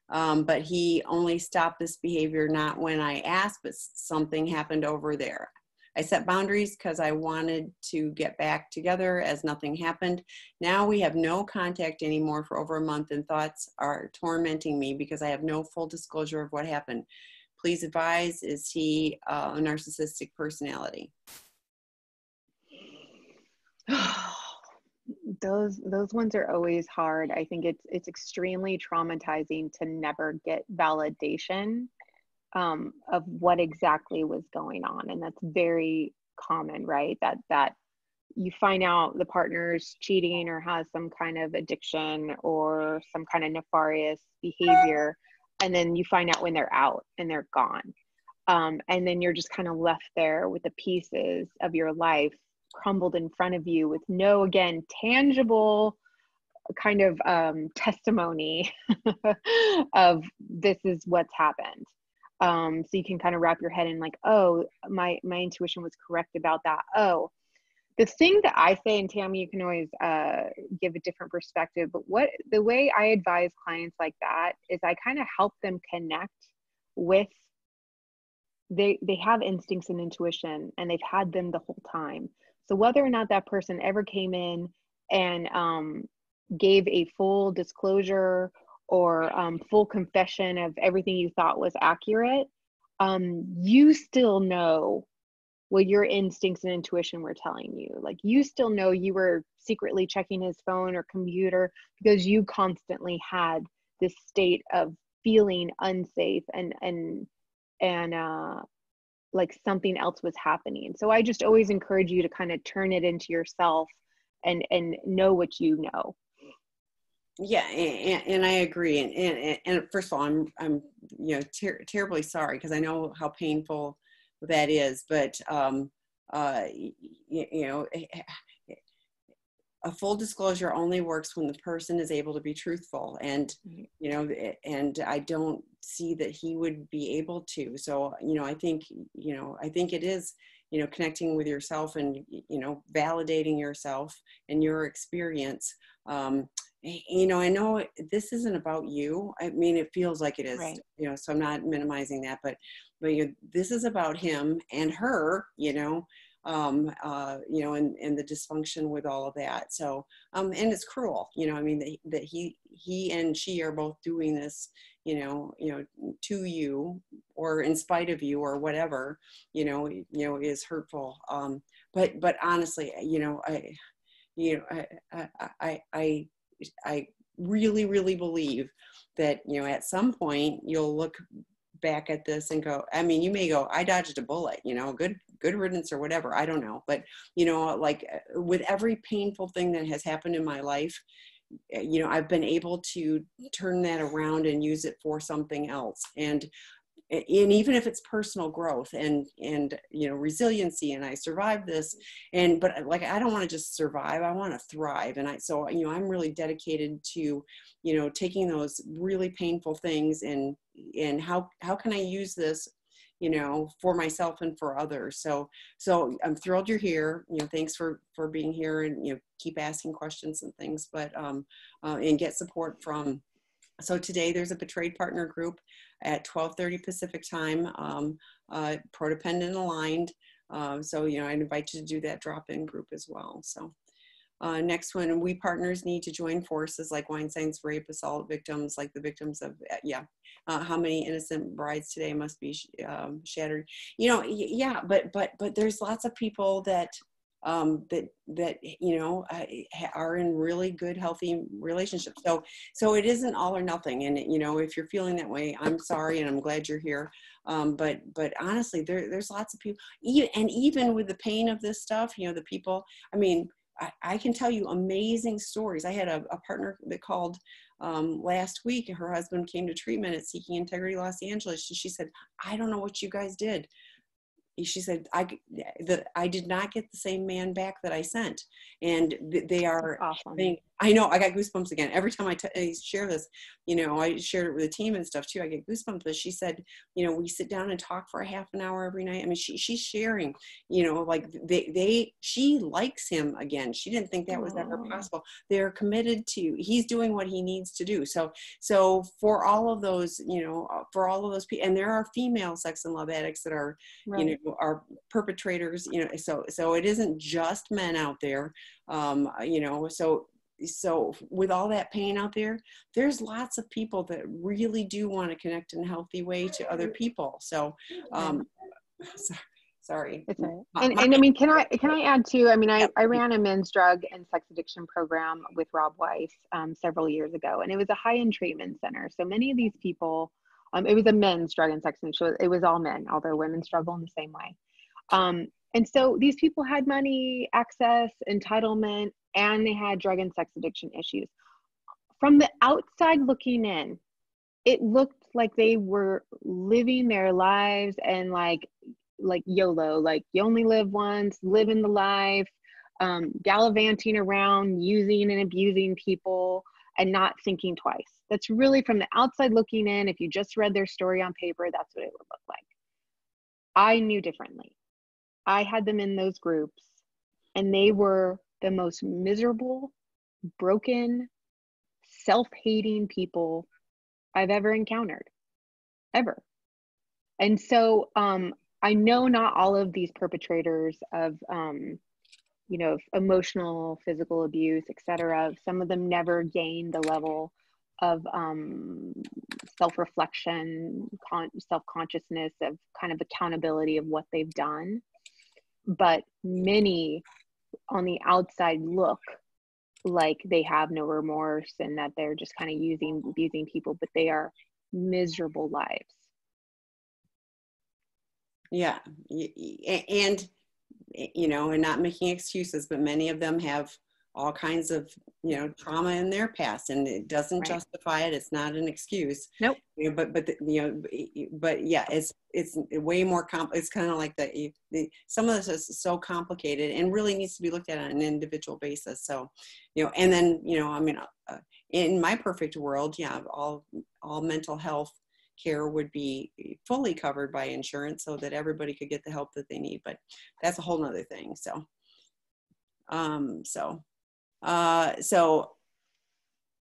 But he only stopped this behavior not when I asked, but something happened over there. I set boundaries because I wanted to get back together as nothing happened. Now we have no contact anymore for over a month, and thoughts are tormenting me because I have no full disclosure of what happened. Please advise, is he a narcissistic personality? Those ones are always hard. I think it's extremely traumatizing to never get validation of what exactly was going on, and that's very common, right? That you find out the partner's cheating or has some kind of addiction or some kind of nefarious behavior, and then you find out when they're out and they're gone, and then you're just kind of left there with the pieces of your life crumbled in front of you with no, again, tangible kind of testimony of this is what's happened. So you can kind of wrap your head in like, oh, my intuition was correct about that. Oh, the thing that I say, and Tammy, you can always give a different perspective, but the way I advise clients like that is I kind of help them connect with, they have instincts and intuition, and they've had them the whole time. So whether or not that person ever came in and gave a full disclosure or full confession of everything you thought was accurate, you still know what your instincts and intuition were telling you. Like, you still know you were secretly checking his phone or computer because you constantly had this state of feeling unsafe and like something else was happening. So I just always encourage you to kind of turn it into yourself and know what you know. Yeah, and I agree. And first of all, I'm terribly sorry, because I know how painful that is. But a full disclosure only works when the person is able to be truthful, and and I don't see that he would be able to. So I think it is connecting with yourself and validating yourself and your experience. I know this isn't about you. I mean, it feels like it is, right. So I'm not minimizing that, but this is about him and her, and the dysfunction with all of that. So, and it's cruel, I mean, that he and she are both doing this, to you or in spite of you or whatever, is hurtful. But honestly, I really, really believe that, at some point you'll look back at this and go, I mean, you may go, I dodged a bullet, good riddance or whatever. I don't know. But, like with every painful thing that has happened in my life, I've been able to turn that around and use it for something else. And even if it's personal growth and resiliency, and I survived this, but like, I don't want to just survive, I want to thrive. And I'm really dedicated to taking those really painful things and how can I use this for myself and for others. So I'm thrilled you're here. Thanks for being here, and keep asking questions and things, but and get support from. So today there's a Betrayed Partner group at 12:30 Pacific time, codependent aligned. So, I invite you to do that drop-in group as well. So next one, we partners need to join forces like Weinstein's rape assault victims, like the victims of, how many innocent brides today must be shattered. Yeah, but there's lots of people that are in really good, healthy relationships. So it isn't all or nothing. And if you're feeling that way, I'm sorry, and I'm glad you're here. But honestly, there's lots of people, even with the pain of this stuff, the people. I mean, I can tell you amazing stories. I had a partner that called last week. Her husband came to treatment at Seeking Integrity Los Angeles, and she said, I don't know what you guys did. she said, I did not get the same man back that I sent. And they are, awesome. I know, I got goosebumps again. Every time I share this, I shared it with the team and stuff too. I get goosebumps, but she said, we sit down and talk for a half an hour every night. I mean, she's sharing, like she likes him again. She didn't think that was ever possible. They're committed to, he's doing what he needs to do. So for all of those, for all of those people, and there are female sex and love addicts that are, right. are perpetrators, so it isn't just men out there. So with all that pain out there, there's lots of people that really do want to connect in a healthy way to other people. So, sorry. It's right. And I mean, can I add too? I mean, I ran a men's drug and sex addiction program with Rob Weiss several years ago, and it was a high-end treatment center. So many of these people, it was a men's drug and sex addiction. So it was all men, although women struggle in the same way. And so these people had money, access, entitlement, and they had drug and sex addiction issues. From the outside looking in, it looked like they were living their lives and like YOLO, like you only live once, living the life, gallivanting around, using and abusing people and not thinking twice. That's really from the outside looking in. If you just read their story on paper, that's what it would look like. I knew differently. I had them in those groups and they were the most miserable, broken, self-hating people I've ever encountered, ever. And so I know not all of these perpetrators of, of emotional, physical abuse, etc. Some of them never gained the level of self-reflection, self-consciousness, of kind of accountability of what they've done. But many on the outside look like they have no remorse and that they're just kind of abusing people, but they are miserable lives. Yeah. And, and not making excuses, but many of them have all kinds of, trauma in their past, and it doesn't justify it. It's not an excuse. Nope. But yeah, it's way more it's kind of like some of this is so complicated and really needs to be looked at on an individual basis. So, and then, I mean, in my perfect world, yeah, all mental health care would be fully covered by insurance so that everybody could get the help that they need. But that's a whole nother thing. So,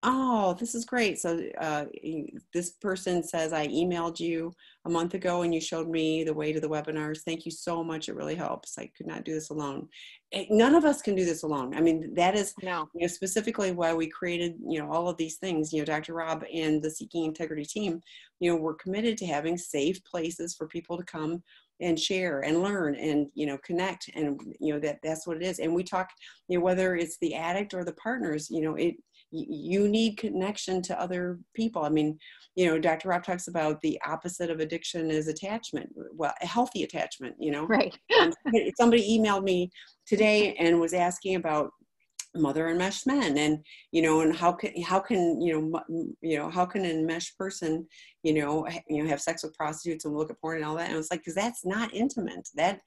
oh, this is great. So this person says, I emailed you a month ago and you showed me the way to the webinars. Thank you so much. It really helps. I could not do this alone. None of us can do this alone. I mean, that is specifically why we created, all of these things. Dr. Rob and the Seeking Integrity team, we're committed to having safe places for people to come and share and learn and, connect. And, that's what it is. And we talk, whether it's the addict or the partners, you need connection to other people. I mean, Dr. Rob talks about the opposite of addiction is attachment. Well, a healthy attachment, Right. Somebody emailed me today and was asking about mother enmeshed men, and and how can an enmeshed person have sex with prostitutes and look at porn and all that. And it's like, because that's not intimate. That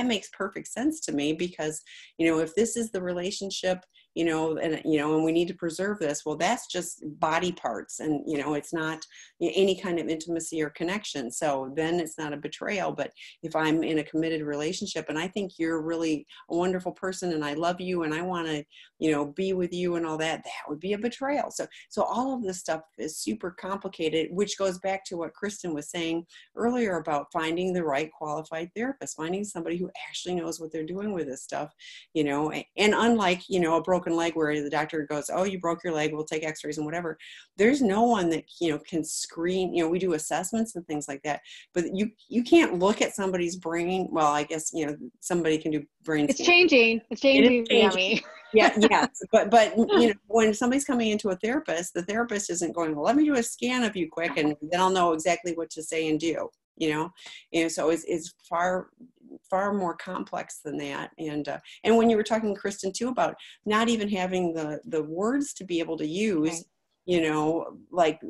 makes perfect sense to me, because if this is the relationship, and we need to preserve this, well, that's just body parts, and it's not any kind of intimacy or connection. So then it's not a betrayal. But if I'm in a committed relationship and I think you're really a wonderful person and I love you and I want to be with you and all that, that would be a betrayal. So all of this stuff is super complicated, which goes back to what Kristin was saying earlier about finding the right qualified therapist, finding somebody who actually knows what they're doing with this stuff, and unlike, a broken leg where the doctor goes, oh, you broke your leg, we'll take x-rays and whatever. There's no one that, can screen, we do assessments and things like that, but you can't look at somebody's brain. Well, I guess, somebody can do brain It's changing. It's changing. Yeah. But when somebody's coming into a therapist, the therapist isn't going, well, let me do a scan of you quick and then I'll know exactly what to say and do, and so it's far more complex than that. And when you were talking, Kristin, too, about not even having the words to be able to use, like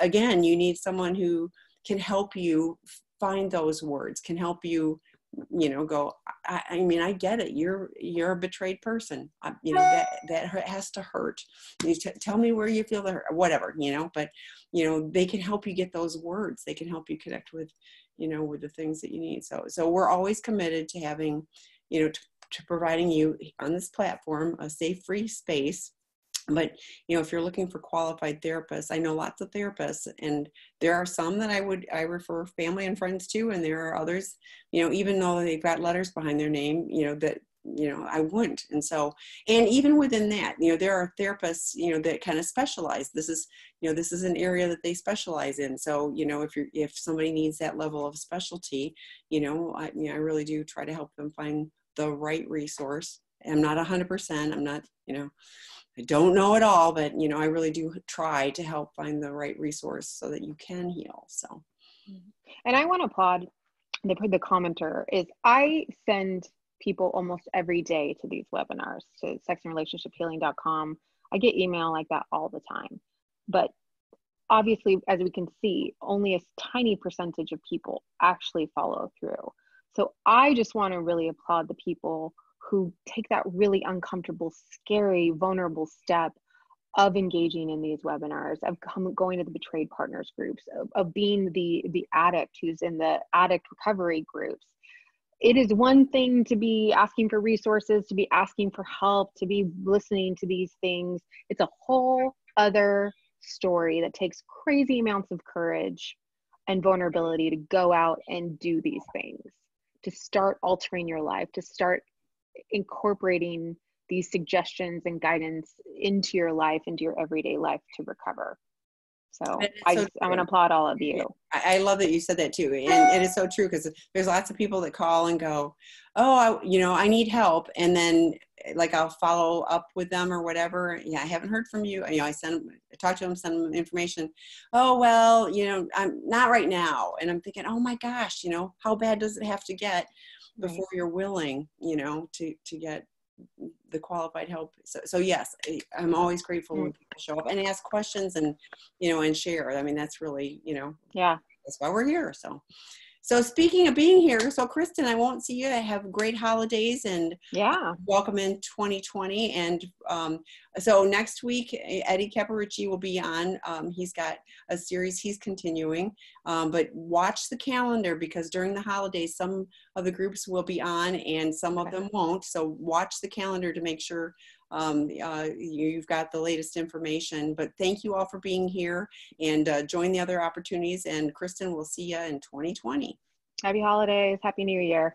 again, you need someone who can help you find those words, can help you, go, I mean, I get it. You're a betrayed person. That has to hurt. Tell me where you feel the hurt, whatever, but, they can help you get those words. They can help you connect with, with the things that you need. So we're always committed to having, to providing you on this platform a safe, free space. But, if you're looking for qualified therapists, I know lots of therapists, and there are some that I refer family and friends to, and there are others, even though they've got letters behind their name, that, I wouldn't. And so, and even within that, there are therapists, that kind of specialize. This is an area that they specialize in. So, if somebody needs that level of specialty, I really do try to help them find the right resource. I'm not 100%. I'm not, I don't know it all, but, I really do try to help find the right resource so that you can heal. So. And I want to applaud the commenter. Is I send people almost every day to these webinars, to sexandrelationshiphealing.com. I get email like that all the time. But obviously, as we can see, only a tiny percentage of people actually follow through. So I just want to really applaud the people who take that really uncomfortable, scary, vulnerable step of engaging in these webinars, of going to the betrayed partners groups, of being the addict who's in the addict recovery groups. It is one thing to be asking for resources, to be asking for help, to be listening to these things. It's a whole other story that takes crazy amounts of courage and vulnerability to go out and do these things, to start altering your life, to start incorporating these suggestions and guidance into your life, into your everyday life to recover. So I want to applaud all of you. I love that you said that too. And it is so true, because there's lots of people that call and go, oh, I need help. And then like, I'll follow up with them or whatever. Yeah, I haven't heard from you. I talk to them, send them information. Oh, well, I'm not right now. And I'm thinking, oh my gosh, how bad does it have to get before you're willing, to get the qualified help. So yes, I'm always grateful when people show up and ask questions and, and share. I mean, that's really, that's why we're here. So speaking of being here, so Kristin, I won't see you. I have great holidays and welcome in 2020. And so next week, Eddie Caparucci will be on. He's got a series he's continuing, but watch the calendar, because during the holidays, some of the groups will be on and some of them won't. So watch the calendar to make sure you've got the latest information. But thank you all for being here, and join the other opportunities. And Kristin, we'll see you in 2020. Happy holidays. Happy New Year.